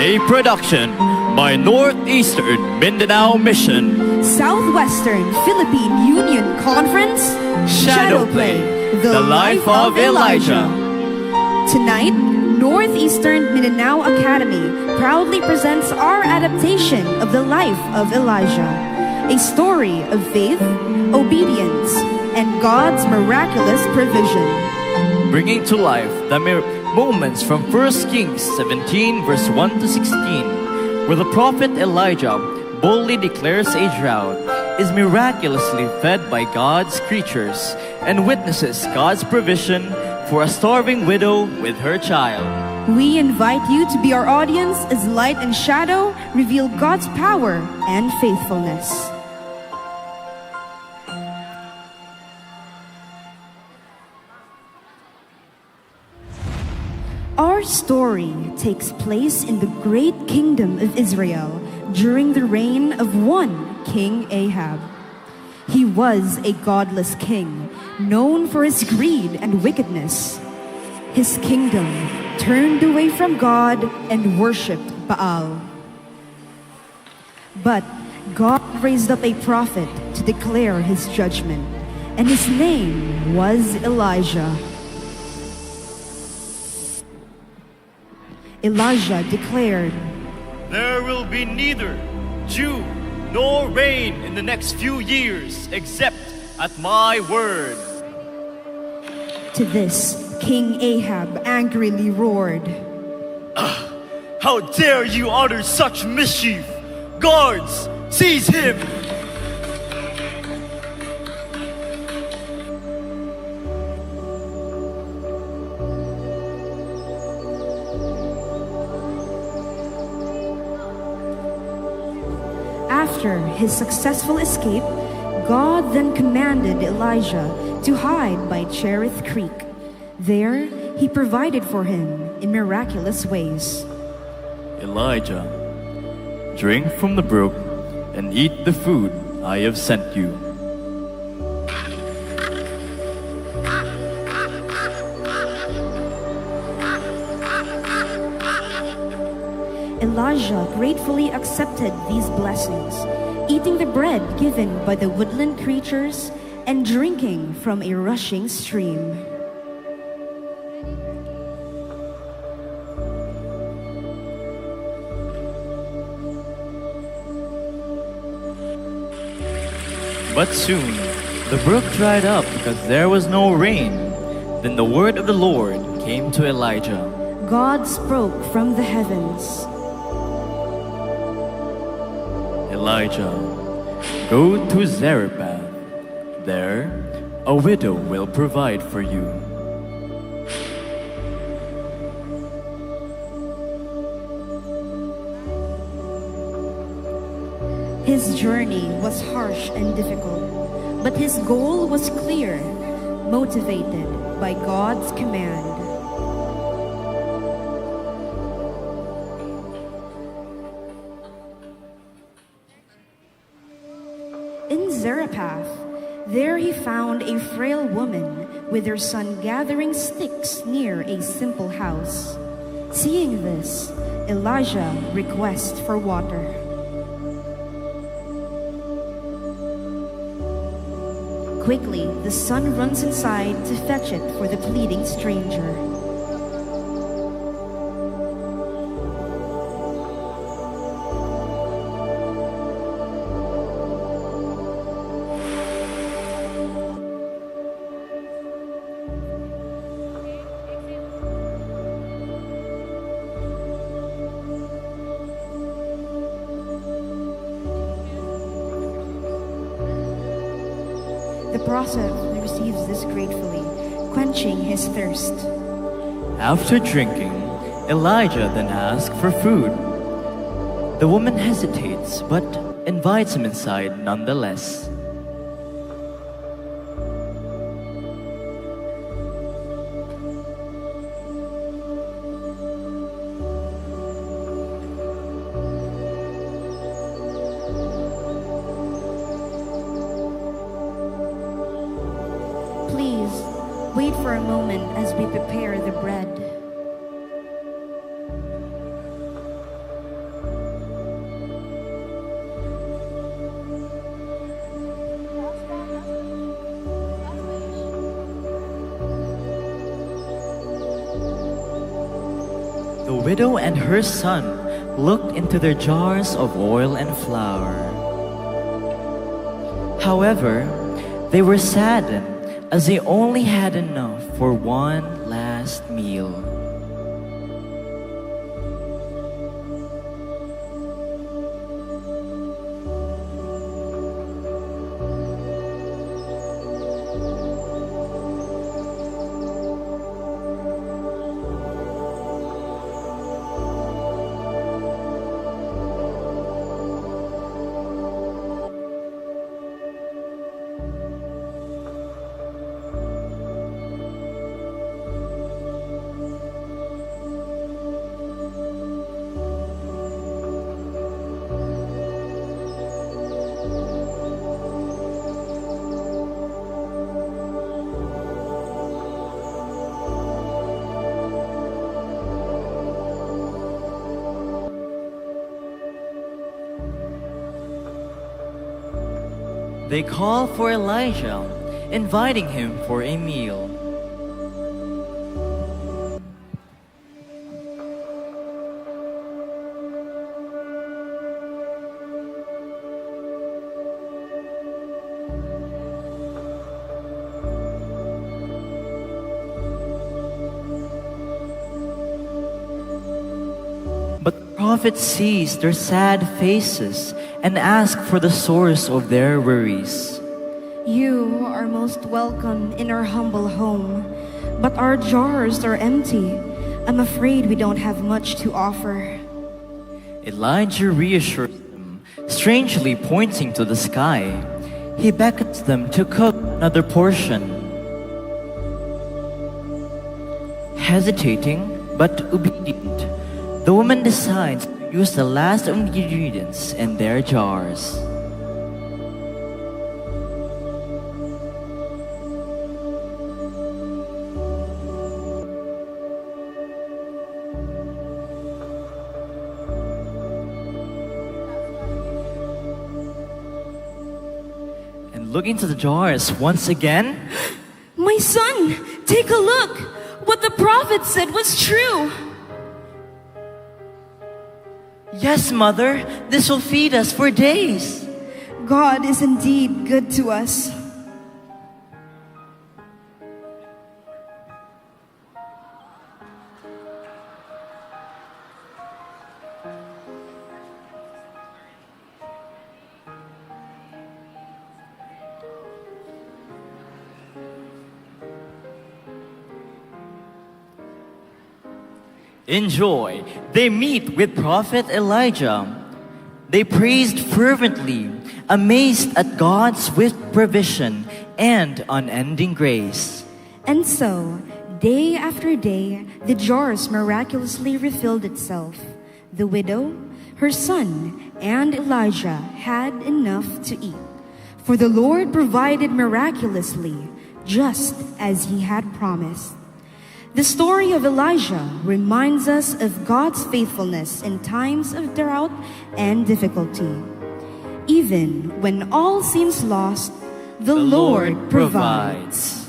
A production by Northeastern Mindanao Mission. Southwestern Philippine Union Conference, Shadowplay, The Life of Elijah. Tonight, Northeastern Mindanao Academy proudly presents our adaptation of the life of Elijah, a story of faith, obedience, and God's miraculous provision. Bringing to life the moments from 1 Kings 17 verse 1 to 16, where the prophet Elijah boldly declares a drought, is miraculously fed by God's creatures, and witnesses God's provision for a starving widow with her child. We invite you to be our audience as light and shadow reveal God's power and faithfulness. Our story takes place in the great kingdom of Israel during the reign of one King Ahab. He was a godless king, known for his greed and wickedness. His kingdom turned away from God and worshipped Baal. But God raised up a prophet to declare his judgment, and his name was Elijah. Elijah declared, "There will be neither dew nor rain in the next few years except at my word." To this, King Ahab angrily roared, "How dare you utter such mischief! Guards, seize him!" After his successful escape, God then commanded Elijah to hide by Cherith Creek. There, he provided for him in miraculous ways. "Elijah, drink from the brook and eat the food I have sent you." Elijah gratefully accepted these blessings, eating the bread given by the woodland creatures and drinking from a rushing stream. But soon the brook dried up because there was no rain. Then the word of the Lord came to Elijah. God spoke from the heavens. "Elijah, go to Zarephath. There, a widow will provide for you." His journey was harsh and difficult, but his goal was clear, motivated by God's command. In Zarephath, there he found a frail woman with her son gathering sticks near a simple house. Seeing this, Elijah requests for water. Quickly, the son runs inside to fetch it for the pleading stranger. The prophet receives this gratefully, quenching his thirst. After drinking, Elijah then asks for food. The woman hesitates but invites him inside nonetheless. Please, wait for a moment as we prepare the bread. The widow and her son looked into their jars of oil and flour. However, they were saddened as they only had enough for one last meal. They call for Elijah, inviting him for a meal. But the prophet sees their sad faces and asks for the source of their worries. You are most welcome in our humble home, but our jars are empty. I'm afraid we don't have much to offer. Elijah reassures them, strangely pointing to the sky. He beckons them to cook another portion. Hesitating but obedient, the woman decides to use the last of the ingredients in their jars. And look into the jars once again. My son, take a look! What the prophet said was true! Yes, Mother, this will feed us for days. God is indeed good to us. Enjoy. They meet with Prophet Elijah. They praised fervently, amazed at God's swift provision and unending grace. And so, day after day, the jars miraculously refilled itself. The widow, her son, and Elijah had enough to eat. For the Lord provided miraculously, just as he had promised. The story of Elijah reminds us of God's faithfulness in times of drought and difficulty. Even when all seems lost, the Lord provides.